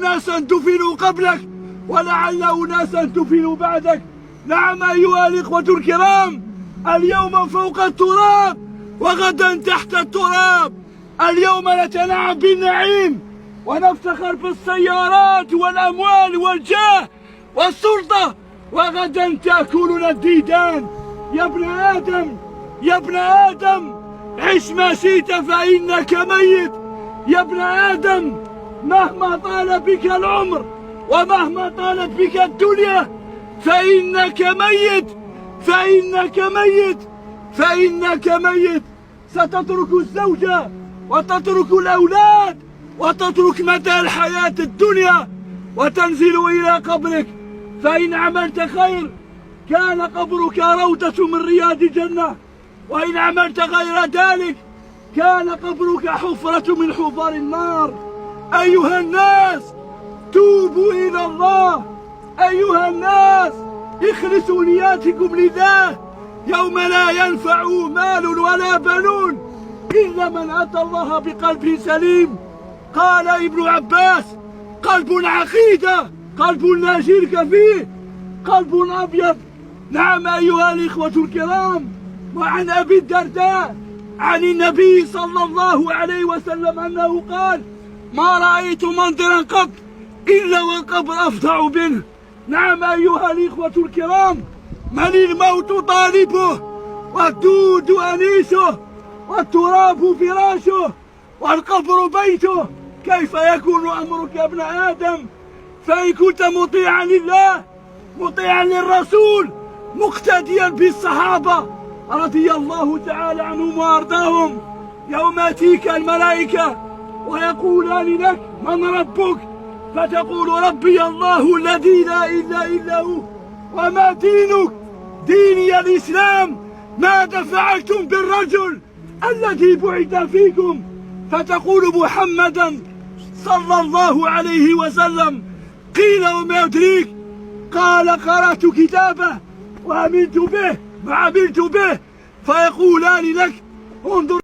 أناسا دفنوا قبلك ولعل أناسا دفنوا بعدك. نعم أيها الإخوة الكرام، اليوم فوق التراب وغدا تحت التراب. اليوم نتنعم بالنعيم ونفتخر بالسيارات والأموال والجاه والسلطة، وغدا تأكلنا الديدان. يا ابن آدم، يا ابن آدم، عش ما شئت فإنك ميت. يا ابن آدم، مهما طال بك العمر ومهما طالت بك الدنيا فإنك ميت، فإنك ميت، فإنك ميت. ستترك الزوجة وتترك الأولاد وتترك متاع الحياة الدنيا وتنزل إلى قبرك. فإن عملت خير كان قبرك روضة من رياض الجنة، وإن عملت غير ذلك كان قبرك حفرة من حفر النار. أيها الناس، توبوا إلى الله. أيها الناس، اخلصوا نياتكم لله يوم لا ينفع مال ولا بنون إلا من أتى الله بقلب سليم. قال ابن عباس: قلب عقيدة، قلب لا شرك فيه، قلب أبيض. نعم أيها الإخوة الكرام. وعن أبي الدرداء عن النبي صلى الله عليه وسلم أنه قال: ما رأيت منظرا قط إلا والقبر أفظع منه. نعم أيها الإخوة الكرام، من الموت طالبه والدود أنيسه والتراب فراشه والقبر بيته. كيف يكون أمرك يا ابن آدم؟ فإن كنت مطيعا لله مطيعا للرسول مقتديا بالصحابة رضي الله تعالى عنهم وأرضاهم، يوم يأتيك الملائكة ويقولان لك: من ربك؟ فتقول: ربي الله الذي لا إله إلا هو. وما دينك؟ ديني الإسلام. ماذا فعلتم بالرجل الذي بعث فيكم؟ فتقول: محمدا صلى الله عليه وسلم. قيل: وما يدريك؟ قال: قرأت كتابه وعملت به. فيقولان لك: انظر